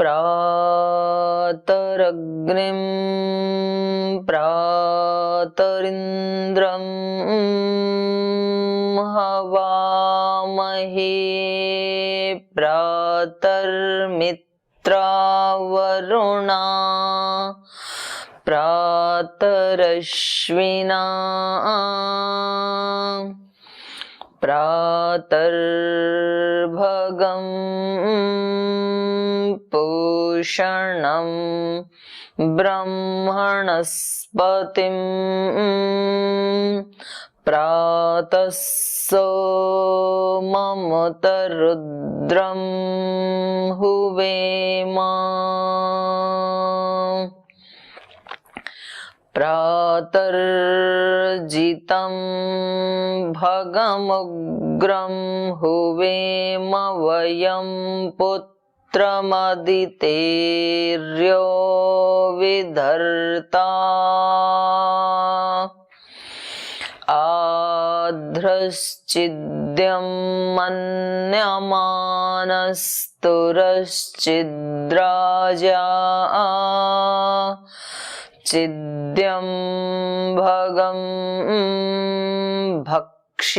प्रातरग्निं प्रातरिन्द्रं हवामहे प्रातर्मित्रावरुणा प्रातरश्विना प्रातर्भगं पूषणं ब्रह्मणस्पतिं प्रातः सोममुतरुद्रं हुवेम प्रातर्जितं भगमुग्रं हुवेम वयं पुत्रमदितेर्यो विधर्ता आध्रश्चिद्यं मन्यमानस्तुरश्चिद्राजा चिद्यं भगं भक्षीत्याह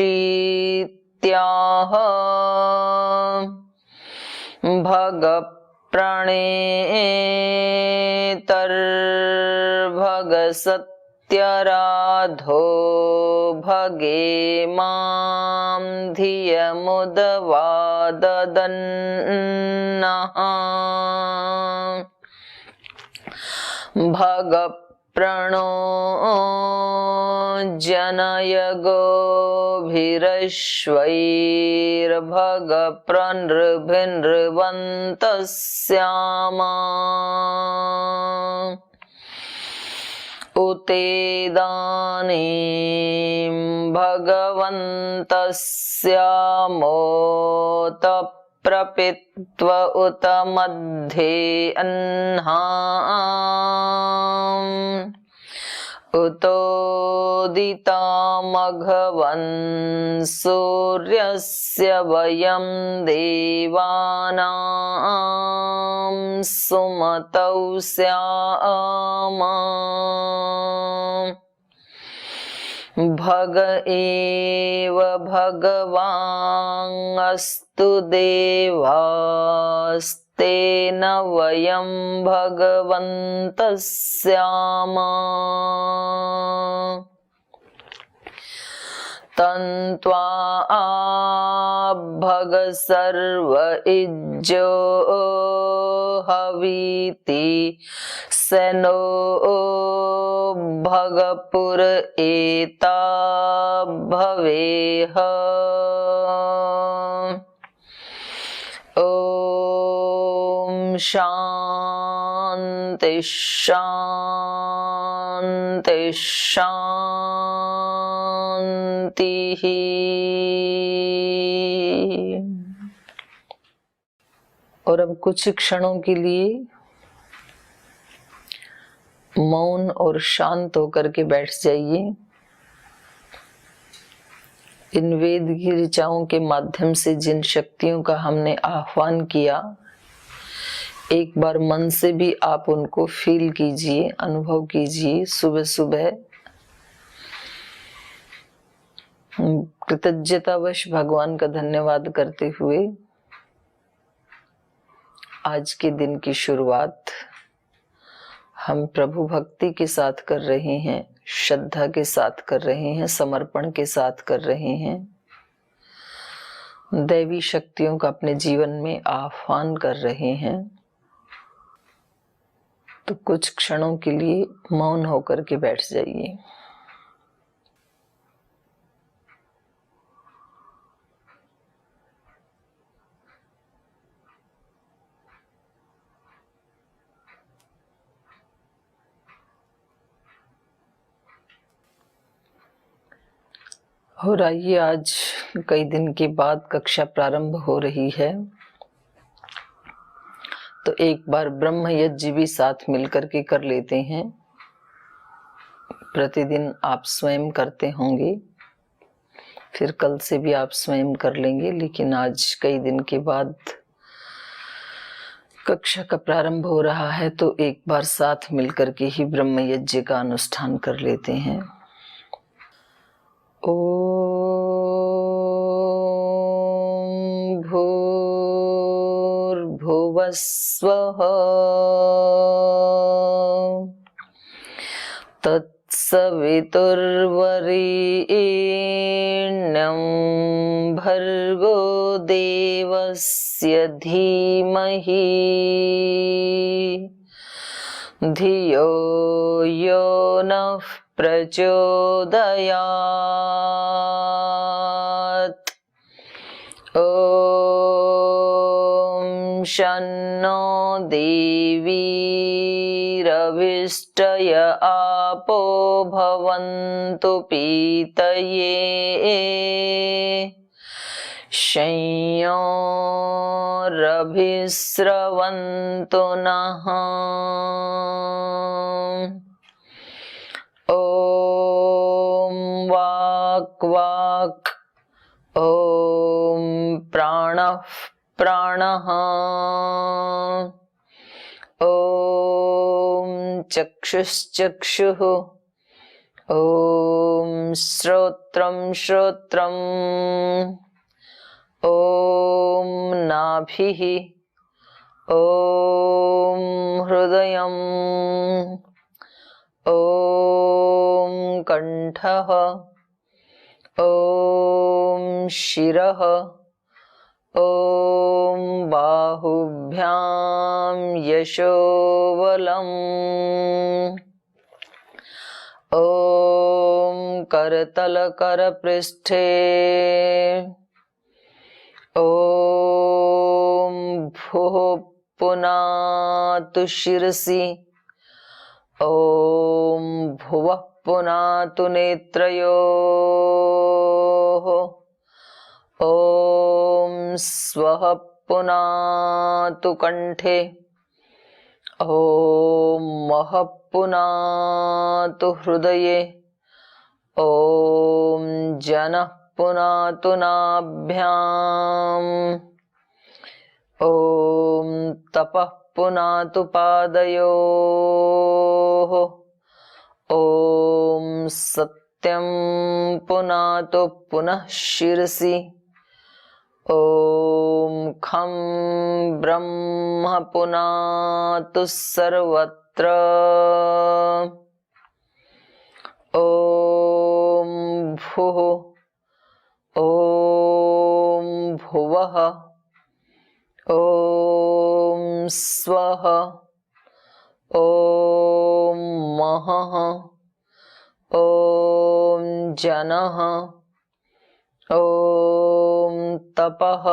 भगप्रणेतर्भगसत्यराधो भगे मां धियमुदवाददन्नः भगप्रणो जनय गोभिरश्वैर्भगप्रनृभिर्नृवन्तः स्यामा उतेदानीं भगवन्तः स्यामोत प्रपित्व उत मध्ये अह्नाम् उतोदितामघवन् सूर्यस्य वयं देवानां सुमतौ स्याम भग एव भगवाङ्स्तु देवास्तेन वयं भगवन्तः स्याम तन्त्वा भग सर्व इज्जो हवीति सनो भगपुर एता भवेह ओम शांति शांति शांति। और अब कुछ क्षणों के लिए मौन और शांत होकर के बैठ जाइए। इन वेद की ऋचाओं के माध्यम से जिन शक्तियों का हमने आह्वान किया, एक बार मन से भी आप उनको फील कीजिए, अनुभव कीजिए। सुबह सुबह कृतज्ञतावश भगवान का धन्यवाद करते हुए आज के दिन की शुरुआत हम प्रभु भक्ति के साथ कर रहे हैं, श्रद्धा के साथ कर रहे हैं, समर्पण के साथ कर रहे हैं। दैवी शक्तियों का अपने जीवन में आह्वान कर रहे हैं। तो कुछ क्षणों के लिए मौन होकर के बैठ जाइए। और आइए, आज कई दिन के बाद कक्षा प्रारंभ हो रही है, तो एक बार ब्रह्म यज्ञ भी साथ मिलकर के कर लेते हैं। प्रतिदिन आप स्वयं करते होंगे, फिर कल से भी आप स्वयं कर लेंगे, लेकिन आज कई दिन के बाद कक्षा का प्रारंभ हो रहा है तो एक बार साथ मिलकर के ही ब्रह्म यज्ञ का अनुष्ठान कर लेते हैं। ओम भूर्भुवस्वः तत्सवितुर्वरेण्यं भर्गो देवस्य धीमहि धियो यो नः प्रचोदयात्। ॐ शन्नो देवीरभिष्टय आपो भवन्तु पीतये संयोरभिस्रवन्तु नः। ॐ वाक् वाक् ॐ प्राणः प्राणः ॐ चक्षुश्चक्षुः ॐ श्रोत्रं श्रोत्रम् ॐ नाभिः ॐ हृदयम् ॐ कण्ठः ॐ शिरः ॐ बाहुभ्यां यशोबलम् ॐ करतलकरपृष्ठे ॐ भुः पुनातु शिरसि ॐ भुवः पुनातु नेत्रयोः ॐ स्वः पुनातु कण्ठे ॐ महः पुनातु हृदये ॐ जनः पुनातु नाभ्याम् ॐ तपः पुनातु पादयोः ॐ सत्यं पुनातु पुनः शिरसि ॐ खं ब्रह्म पुनातु सर्वत्र ॐ भुः ॐ भुवः ॐ स्वः ॐ महः ॐ जनः ॐ तपः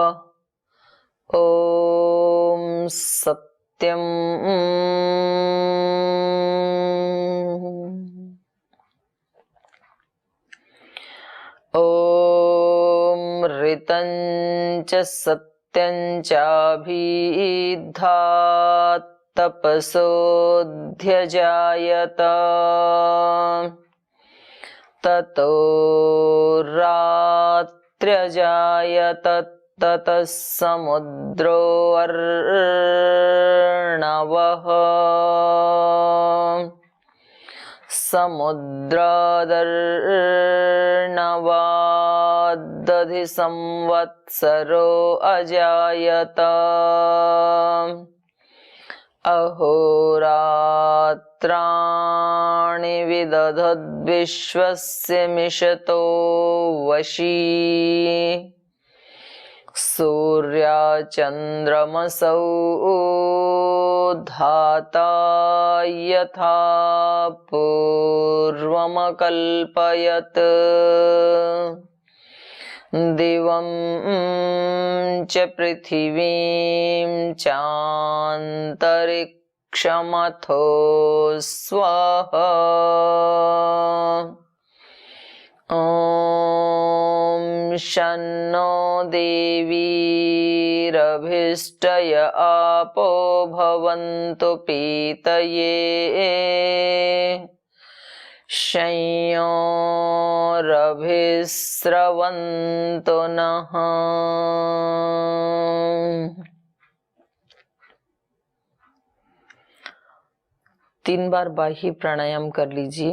ॐ सत्यम् ॐ ऋतं च सत्यं चाभिधात् तपसोऽध्यजायत ततो रात्र्यजायत ततः समुद्रो अर्णवः समुद्रादर्णवादधि संवत्सरो अजायत अहोरात्राणि विदधद्विश्वस्य मिषतो वशी सूर्याचन्द्रमसौ धाता यथा पूर्वमकल्पयत् दिवं च पृथिवीं चान्तरिक्षमथो स्वः ॐ शन्नो देवीरभिष्टय आपो भवन्तु पीतये संयोरभिस्रवन्तु नः। 3 बार बाह्य प्राणायाम कर लीजिए।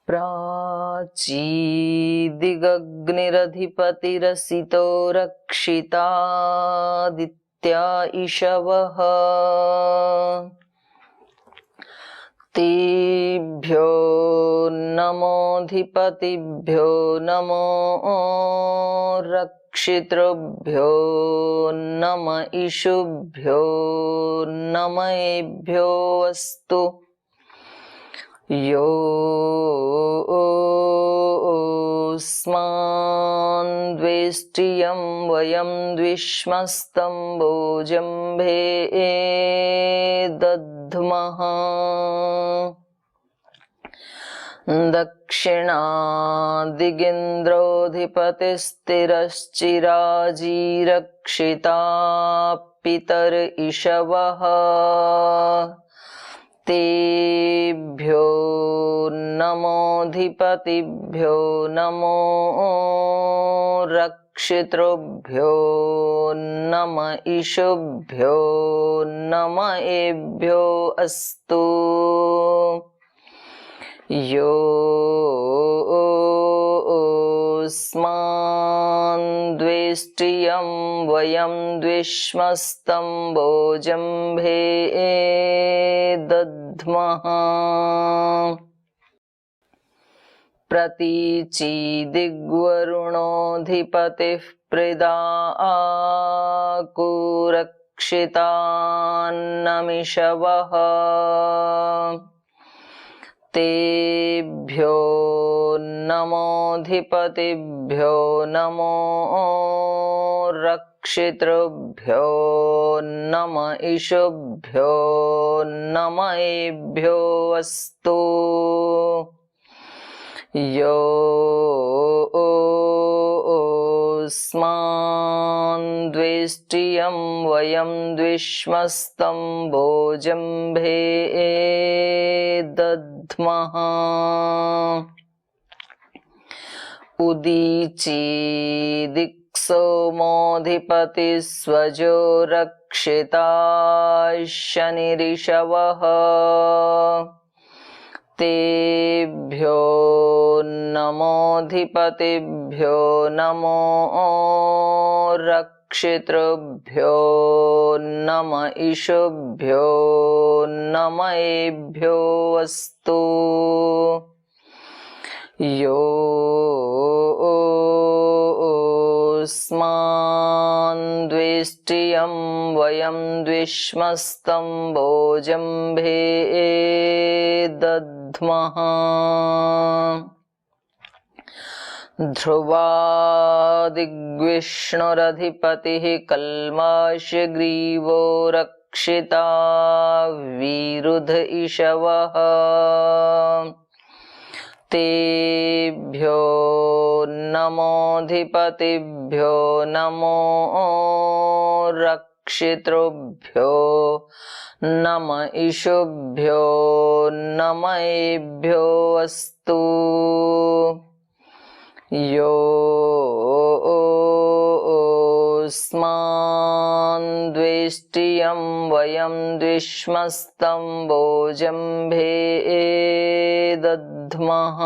प्राचीदिगग्निरधिपतिरसितो रक्षितादित्या इषवः तेभ्यो नमोऽधिपतिभ्यो नमो रक्षितृभ्यो नम इषुभ्यो नमएभ्यो अस्तु। योऽस्मान् द्वेष्टियं वयं द्विष्मस्तं भोजम्भे दद्मः दक्षिणादिगेन्द्रोऽधिपतिस्थिरश्चिराजीरक्षिता पितर इषवः तेभ्यो नमोऽधिपतिभ्यो नमो रक्षितृभ्यो नम इषुभ्यो नम एभ्यो अस्तु। योऽस्मान् द्वेष्टियं वयं द्विष्मस्तं भोजम्भे दद्मः प्रतीचीदिग्वरुणोऽधिपतिः प्रीदाकुरक्षितान्नमिषवः तेभ्यो नमोऽधिपतिभ्यो नमो रक्षितृभ्यो नम इषुभ्यो नम एभ्यो अस्तु। योऽस्मान् द्वेष्टियं वयं द्विष्मस्तं भोजम्भे दद्मः उदीचीदिक्सोमोऽधिपतिस्वजो रक्षिता शनिरिषवः तेभ्यो नमोऽधिपतिभ्यो नमो रक्षितृभ्यो नम ईशुभ्यो नम एभ्यो अस्तु। योऽस्मान् द्वेष्टियं वयं द्विष्मस्तं भोजम्भे दद्मः। ध्रुवादिग्विष्णुरधिपतिः कल्माषग्रीवो रक्षिता विरुध इषवः। तेभ्यो नमोऽधिपतिभ्यो नमो रक्षितृभ्यो नम ईशुभ्यो नम एभ्यो अस्तु। योऽस्मान् द्वेष्टियं वयं द्विष्मस्तं भोजम्भे दद्मः।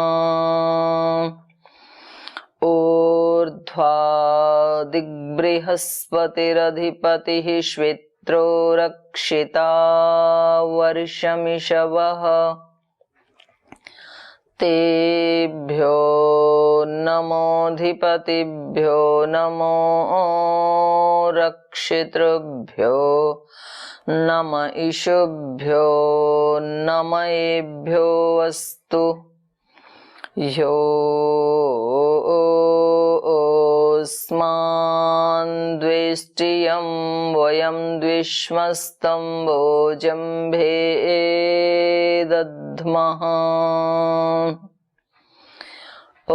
ऊर्ध्वादिग्बृहस्पतिरधिपतिः श्वेत्रो रक्षिता वर्षमिषवः। तेभ्यो नमोऽधिपतिभ्यो नमो रक्षितृभ्यो नम ईशुभ्यो नम एभ्यो अस्तु। योऽस्मान् द्वेष्टियं वयं द्विष्मस्तं भोजम्भे दद्मः। ॐ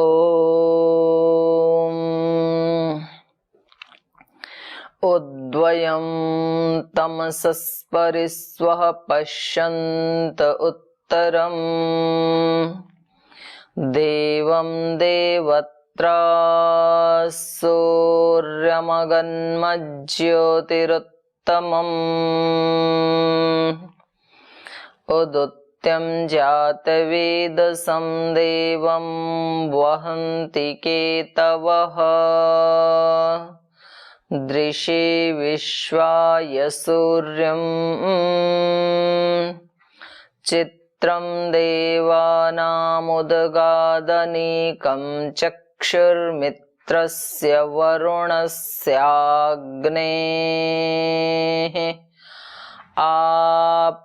उद्वयं तमसस्परिस्वः पश्यन्त उत्तरम् देवं देवत्रा सूर्यमगन्मज्योतिरुत्तमम्। उदुत्यं जातवेदसं देवं वहन्ति केतवः। दृशे विश्वाय सूर्यं चित्रं देवानामुदगादनीकं चक्षुर्मित्रस्य वरुणस्याग्नेः। आप्राद्या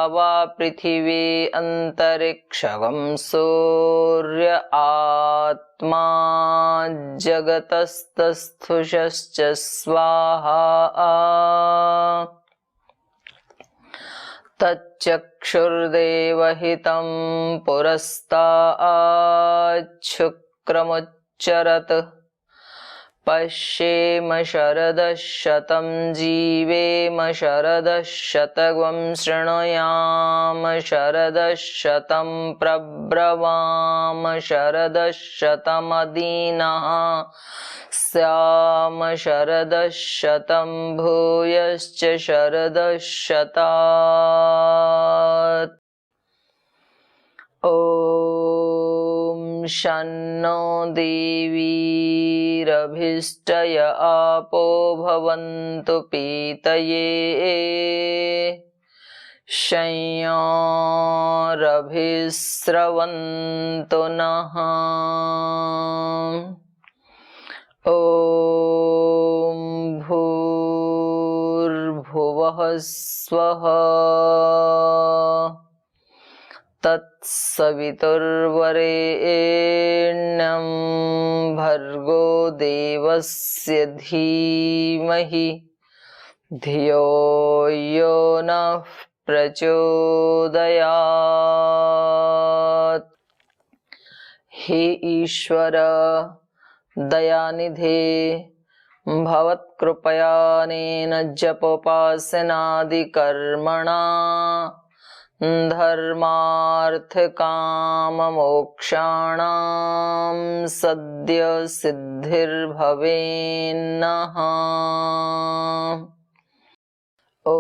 वा पृथिवी अन्तरिक्षं सूर्य आत्मा जगतस्तस्थुषश्च स्वाहा। तच्चक्षुर्देवहितं पुरस्ताच्छुक्रमुच्चरत्। पश्येम शरदः शतं जीवेम शरदः शतम् शृणुयाम शरदः शतं प्रब्रवाम शरदः शतमदीनः स्याम शरदः शतं भूयश्च शरदः शतात्। ॐ शन्नो देवीरभिष्टय आपो भवन्तु पीतये। शय्यारभिस्रवन्तु नः। ॐ भूर्भुवः स्वः। तत्सवितुर्वरेण्यं भर्गो देवस्य धीमहि धियो यो नः प्रचोदयात्। हे ईश्वर दयानिधे भवत्कृपयानेन जपोपासनादिकर्मणा धर्मार्थकाममोक्षाणां सद्य सिद्धिर्भवेन्नः। ॐ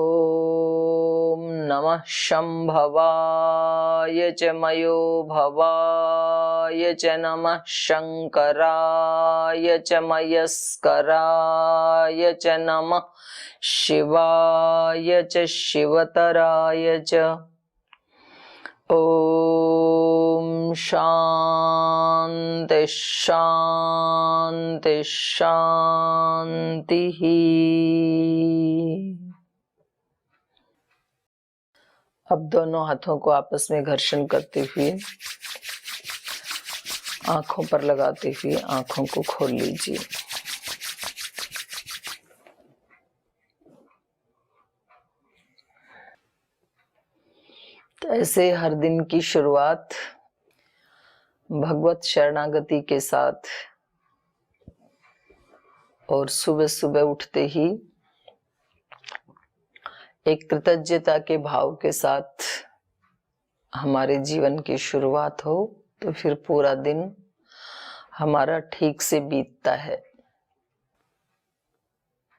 नमः शंभवाय च मयो भवाय च नमः शंकराय च मयस्कराय च नमः शिवाय च शिवतराय च। ओम शांति शांति शांति। अब दोनों हाथों को आपस में घर्षण करते हुए आंखों पर लगाते हुए आंखों को खोल लीजिए। तो ऐसे हर दिन की शुरुआत भगवत शरणागति के साथ और सुबह सुबह उठते ही एक कृतज्ञता के भाव के साथ हमारे जीवन की शुरुआत हो तो फिर पूरा दिन हमारा ठीक से बीतता है।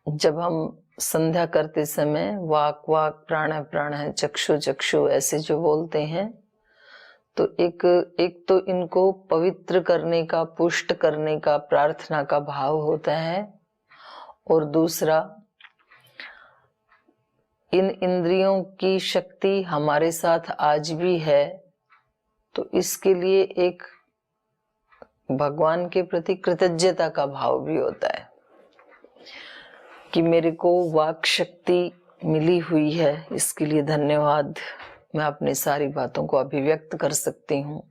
जब हम संध्या करते समय वाक वाक प्राण प्राण है चक्षु चक्षु ऐसे जो बोलते हैं तो एक तो इनको पवित्र करने का, पुष्ट करने का, प्रार्थना का भाव होता है, और दूसरा इन इंद्रियों की शक्ति हमारे साथ आज भी है तो इसके लिए एक भगवान के प्रति कृतज्ञता का भाव भी होता है कि मेरे को वाक शक्ति मिली हुई है, इसके लिए धन्यवाद। मैं अपनी सारी बातों को अभिव्यक्त कर सकती हूँ।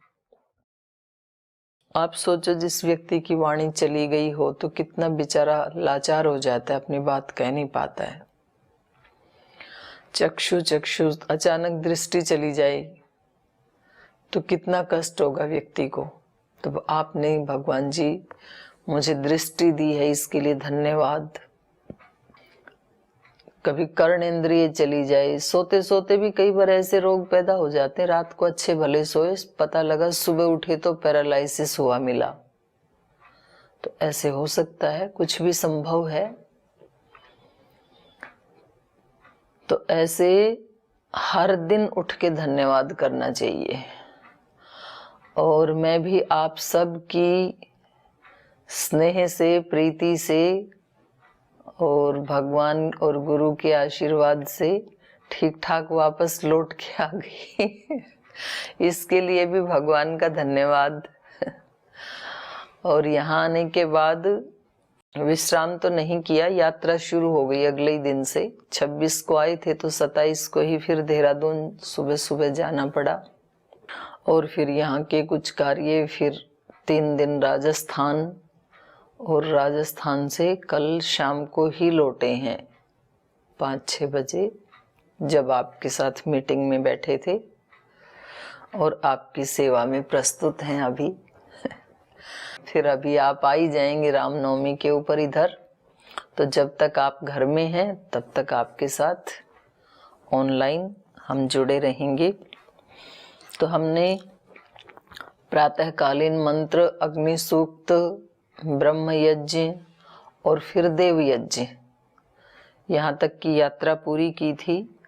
आप सोचो जिस व्यक्ति की वाणी चली गई हो तो कितना बेचारा लाचार हो जाता है, अपनी बात कह नहीं पाता है। चक्षु चक्षु अचानक दृष्टि चली जाए तो कितना कष्ट होगा व्यक्ति को। तो आपने भगवान जी मुझे दृष्टि दी है, इसके लिए धन्यवाद। कभी कर्ण इंद्रिय चली जाए, सोते सोते भी कई बार ऐसे रोग पैदा हो जाते हैं। रात को अच्छे भले सोए, पता लगा सुबह उठे तो पैरालाइसिस हुआ मिला। तो ऐसे हो सकता है, कुछ भी संभव है। तो ऐसे हर दिन उठ के धन्यवाद करना चाहिए। और मैं भी आप सब की स्नेह से, प्रीति से और भगवान और गुरु के आशीर्वाद से ठीक ठाक वापस लौट के आ गई। इसके लिए भी भगवान का धन्यवाद। और यहाँ आने के बाद विश्राम तो नहीं किया, यात्रा शुरू हो गई अगले ही दिन से। 26 को आए थे तो 27 को ही फिर देहरादून सुबह सुबह जाना पड़ा। और फिर यहाँ के कुछ कार्य, फिर 3 दिन राजस्थान, और राजस्थान से कल शाम को ही लौटे हैं 5-6 बजे, जब आपके साथ मीटिंग में बैठे थे और आपकी सेवा में प्रस्तुत हैं अभी। फिर अभी आप आ ही जाएंगे रामनवमी के ऊपर इधर। तो जब तक आप घर में हैं तब तक आपके साथ ऑनलाइन हम जुड़े रहेंगे। तो हमने प्रातःकालीन मंत्र, अग्नि सूक्त, ब्रह्म यज्ञ और फिर देव यज्ञ, यहाँ तक की यात्रा पूरी की थी।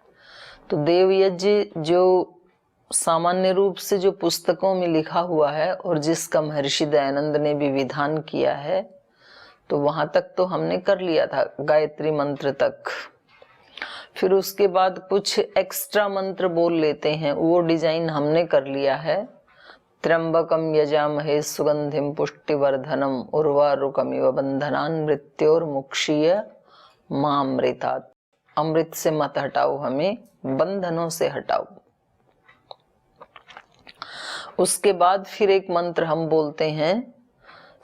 तो देव यज्ञ जो सामान्य रूप से जो पुस्तकों में लिखा हुआ है और जिसका महर्षि दयानंद ने भी विधान किया है, तो वहां तक तो हमने कर लिया था, गायत्री मंत्र तक। फिर उसके बाद कुछ एक्स्ट्रा मंत्र बोल लेते हैं, वो डिजाइन हमने कर लिया है। त्र्यंबकम यजामहे सुगंधिम पुष्टिवर्धनम उर्वारुकमिव बंधनान् मृत्योर्मुक्षीय मामृतात्। अमृत से मत हटाओ, हमें बंधनों से हटाओ। उसके बाद फिर एक मंत्र हम बोलते हैं,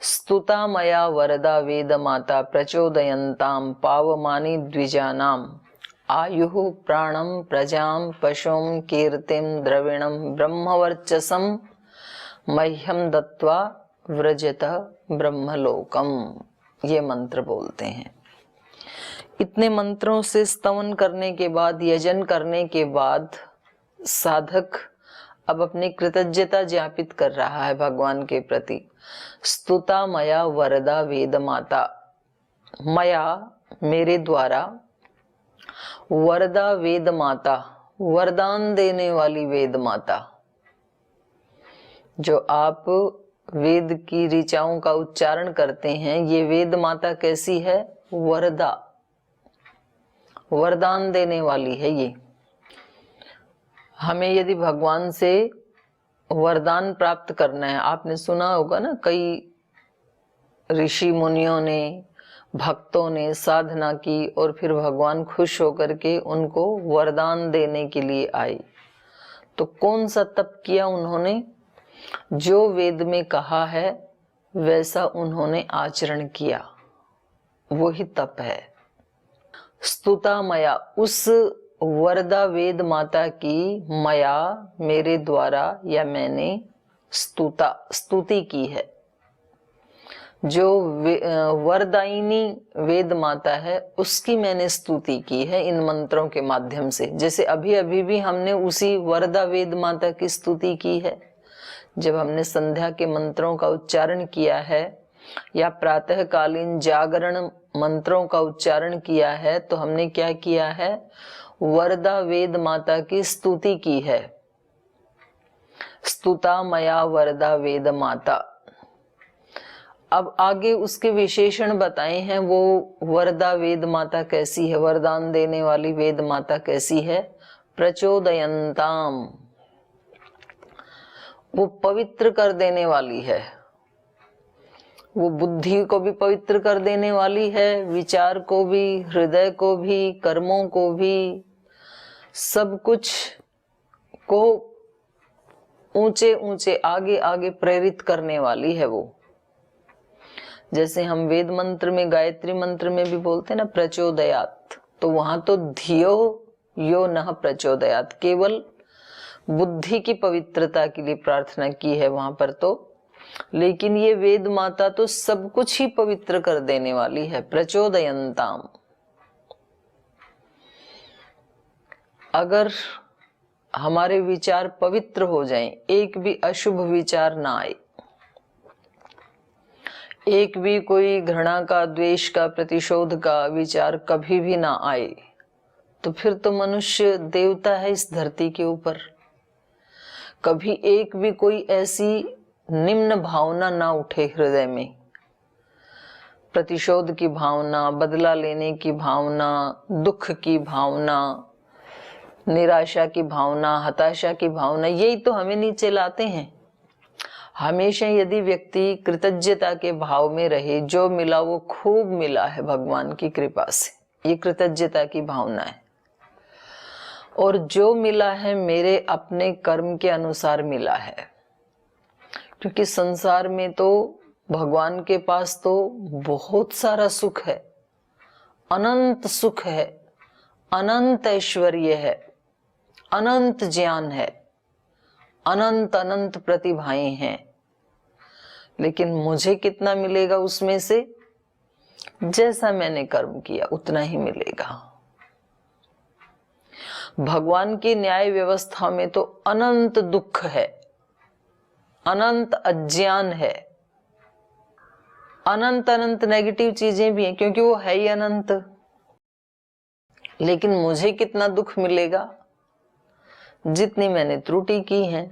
स्तुता मया वरदा वेद माता प्रचोदयन्ताम पावमानी द्विजानाम आयुः प्राणम प्रजाम पशुम कीर्तिम द्रविणम ब्रह्मवर्चसम मह्यम दत्वा व्रजत ब्रह्मलोकम। ये मंत्र बोलते हैं। इतने मंत्रों से स्तवन करने के बाद, यजन करने के बाद साधक अब अपनी कृतज्ञता ज्ञापित कर रहा है भगवान के प्रति। स्तुता मया वरदा वेद माता, मया मेरे द्वारा, वरदा वेद माता, वरदान देने वाली वेद माता। जो आप वेद की ऋचाओं का उच्चारण करते हैं, ये वेद माता कैसी है? वरदा, वरदान देने वाली है। ये हमें यदि भगवान से वरदान प्राप्त करना है, आपने सुना होगा ना, कई ऋषि मुनियों ने, भक्तों ने साधना की और फिर भगवान खुश होकर के उनको वरदान देने के लिए आए। तो कौन सा तप किया उन्होंने? जो वेद में कहा है वैसा उन्होंने आचरण किया, वो ही तप है। स्तुता मया, उस वरदा वेद माता की मया, मेरे द्वारा या मैंने, स्तुति की है। जो वरदायिनी वेद माता है उसकी मैंने स्तुति की है इन मंत्रों के माध्यम से। जैसे अभी अभी भी हमने उसी वरदा वेद माता की स्तुति की है जब हमने संध्या के मंत्रों का उच्चारण किया है या प्रातःकालीन जागरण मंत्रों का उच्चारण किया है, तो हमने क्या किया है? वरदा वेद माता की स्तुति की है। स्तुता मया वरदा वेद माता। अब आगे उसके विशेषण बताए हैं। वो वरदा वेद माता कैसी है, वरदान देने वाली वेद माता कैसी है? प्रचोदयंताम, वो पवित्र कर देने वाली है। वो बुद्धि को भी पवित्र कर देने वाली है, विचार को भी, हृदय को भी, कर्मों को भी, सब कुछ को ऊंचे ऊंचे आगे आगे प्रेरित करने वाली है वो। जैसे हम वेद मंत्र में, गायत्री मंत्र में भी बोलते हैं ना, प्रचोदयात, तो वहां तो धियो यो नः प्रचोदयात, केवल बुद्धि की पवित्रता के लिए प्रार्थना की है वहां पर तो। लेकिन ये वेद माता तो सब कुछ ही पवित्र कर देने वाली है। प्रचोदयंताम, अगर हमारे विचार पवित्र हो जाएं, एक भी अशुभ विचार ना आए, एक भी कोई घृणा का, द्वेष का, प्रतिशोध का विचार कभी भी ना आए, तो फिर तो मनुष्य देवता है इस धरती के ऊपर। कभी एक भी कोई ऐसी निम्न भावना ना उठे हृदय में, प्रतिशोध की भावना, बदला लेने की भावना, दुख की भावना, निराशा की भावना, हताशा की भावना, यही तो हमें नीचे लाते हैं। हमेशा यदि व्यक्ति कृतज्ञता के भाव में रहे, जो मिला वो खूब मिला है भगवान की कृपा से, ये कृतज्ञता की भावना है। और जो मिला है मेरे अपने कर्म के अनुसार मिला है, क्योंकि संसार में तो भगवान के पास तो बहुत सारा सुख है, अनंत सुख है, अनंत ऐश्वर्य है, अनंत ज्ञान है, अनंत अनंत प्रतिभाएं हैं। लेकिन मुझे कितना मिलेगा उसमें से? जैसा मैंने कर्म किया उतना ही मिलेगा। भगवान की न्याय व्यवस्था में तो अनंत दुख है, अनंत अज्ञान है, अनंत अनंत नेगेटिव चीजें भी हैं, क्योंकि वो है ही अनंत। लेकिन मुझे कितना दुख मिलेगा? जितनी मैंने त्रुटि की है,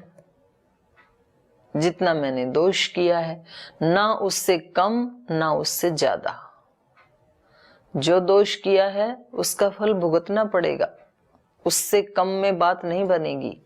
जितना मैंने दोष किया है, ना उससे कम ना उससे ज्यादा। जो दोष किया है उसका फल भुगतना पड़ेगा, उससे कम में बात नहीं बनेगी।